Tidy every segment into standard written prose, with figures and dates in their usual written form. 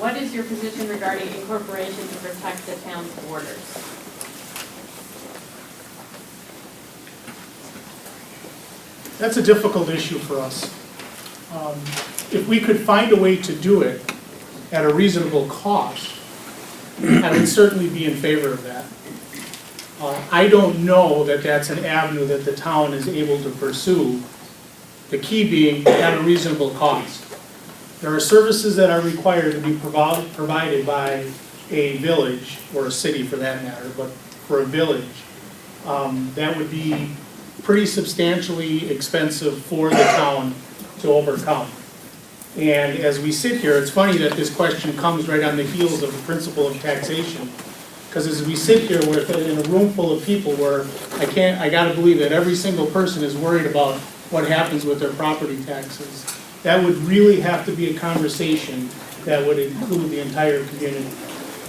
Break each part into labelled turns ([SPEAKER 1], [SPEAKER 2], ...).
[SPEAKER 1] What is your position regarding incorporation to protect the town's borders?
[SPEAKER 2] That's a difficult issue for us. If we could find a way to do it at a reasonable cost, I would certainly be in favor of that. I don't know that that's an avenue that the town is able to pursue, the key being at a reasonable cost. There are services that are required to be provided by a village, or a city for that matter, but for a village, that would be pretty substantially expensive for the town to overcome. And as we sit here, it's funny that this question comes right on the heels of the principle of taxation. Because as we sit here in a room full of people where I gotta believe that every single person is worried about what happens with their property taxes. That would really have to be a conversation that would include the entire community.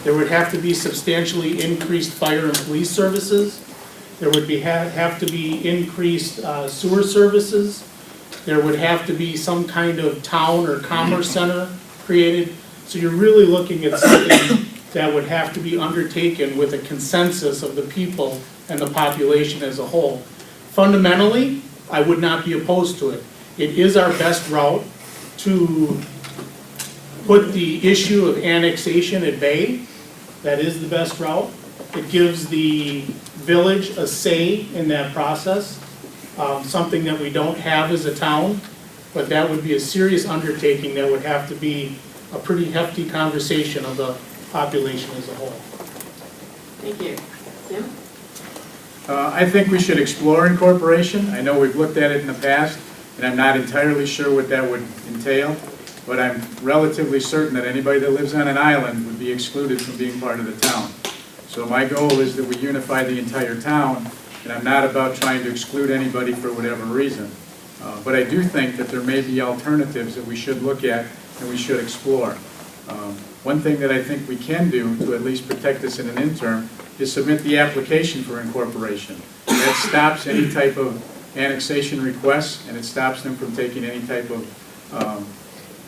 [SPEAKER 2] There would have to be substantially increased fire and police services. There would have to be increased sewer services. There would have to be some kind of town or commerce center created. So you're really looking at something that would have to be undertaken with a consensus of the people and the population as a whole. Fundamentally, I would not be opposed to it. It is our best route to put the issue of annexation at bay. That is the best route. It gives the village a say in that process, something that we don't have as a town, but that would be a serious undertaking that would have to be a pretty hefty conversation of the population as a whole.
[SPEAKER 1] Thank you. Jim?
[SPEAKER 3] I think we should explore incorporation. I know we've looked at it in the past, and I'm not entirely sure what that would entail, but I'm relatively certain that anybody that lives on an island would be excluded from being part of the town. So my goal is that we unify the entire town, and I'm not about trying to exclude anybody for whatever reason. But I do think that there may be alternatives that we should look at and we should explore. One thing that I think we can do to at least protect us in an interim is submit the application for incorporation. That stops any type of annexation requests, and it stops them from taking any type of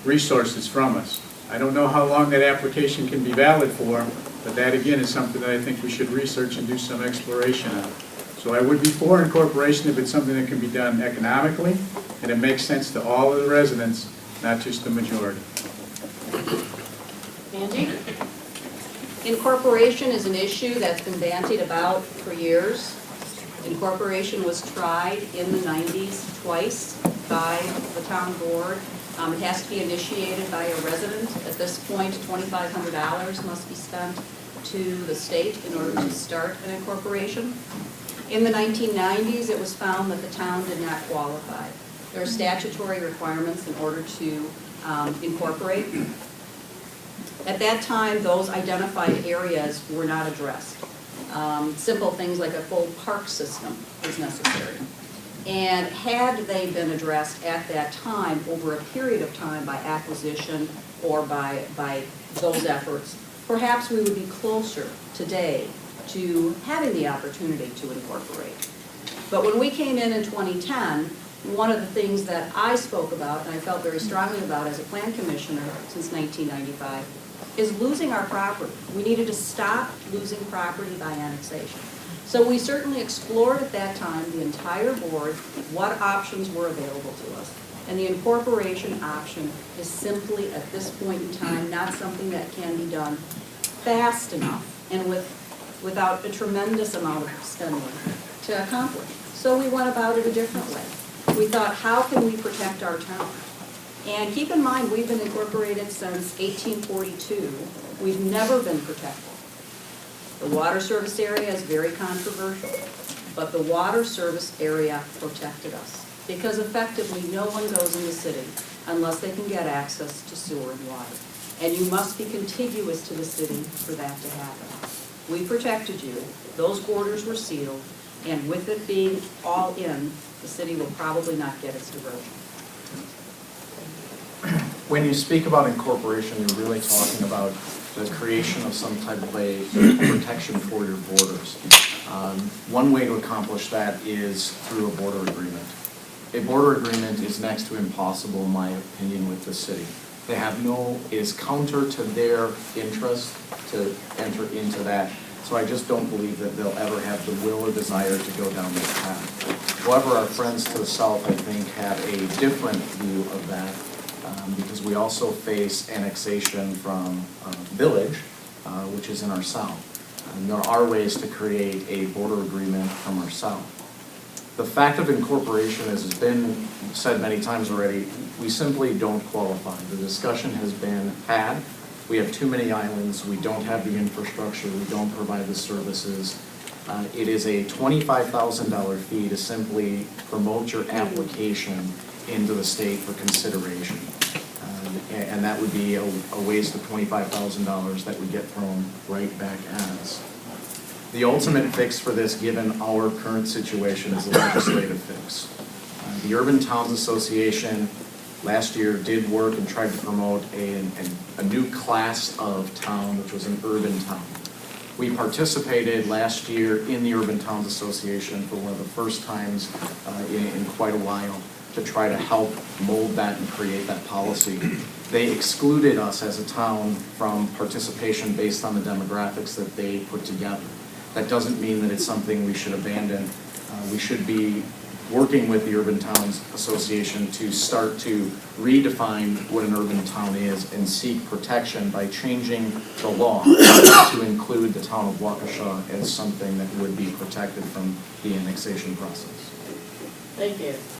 [SPEAKER 3] resources from us. I don't know how long that application can be valid for, but that again is something that I think we should research and do some exploration on. So I would be for incorporation if it's something that can be done economically and it makes sense to all of the residents, not just the majority.
[SPEAKER 1] Angie?
[SPEAKER 4] Incorporation is an issue that's been bandied about for years. Incorporation was tried in the 90s twice by the town board. It has to be initiated by a resident. At this point, $2,500 must be spent to the state in order to start an incorporation. In the 1990s, it was found that the town did not qualify. There are statutory requirements in order to incorporate. At that time, those identified areas were not addressed. Simple things like a full park system was necessary. And had they been addressed at that time, over a period of time by acquisition or by those efforts, perhaps we would be closer today to having the opportunity to incorporate. But when we came in 2010, one of the things that I spoke about, and I felt very strongly about as a plan commissioner since 1995, is losing our property. We needed to stop losing property by annexation. So we certainly explored at that time, the entire board, what options were available to us. And the incorporation option is simply, at this point in time, not something that can be done fast enough and without a tremendous amount of spending to accomplish. So we went about it a different way. We thought, how can we protect our town? And keep in mind, we've been incorporated since 1842. We've never been protected. The water service area is very controversial, but the water service area protected us because effectively no one goes in the city unless they can get access to sewer and water. And you must be contiguous to the city for that to happen. We protected you, those borders were sealed, and with it being all in, the city will probably not get its diversion.
[SPEAKER 5] When you speak about incorporation, you're really talking about the creation of some type of a protection for your borders. One way to accomplish that is through a border agreement. A border agreement is next to impossible, in my opinion, with the city. They have no, it is counter to their interest to enter into that. So I just don't believe that they'll ever have the will or desire to go down this path. However, our friends to the south, I think, have a different view of that because we also face annexation from Village, which is in our south. And there are ways to create a border agreement from our south. The fact of incorporation, as has been said many times already, we simply don't qualify. The discussion has been had. We have too many islands. We don't have the infrastructure. We don't provide the services. It is a $25,000 fee to simply promote your application into the state for consideration. And that would be a waste of $25,000 that would get thrown right back at us. The ultimate fix for this, given our current situation, is a legislative fix. The Urban Towns Association last year did work and tried to promote a new class of town, which was an urban town. We participated last year in the Urban Towns Association for one of the first times in quite a while to try to help mold that and create that policy. They excluded us as a town from participation based on the demographics that they put together. That doesn't mean that it's something we should abandon. We should be working with the Urban Towns Association to start to redefine what an urban town is and seek protection by changing the law to include the town of Waukesha as something that would be protected from the annexation process.
[SPEAKER 1] Thank you.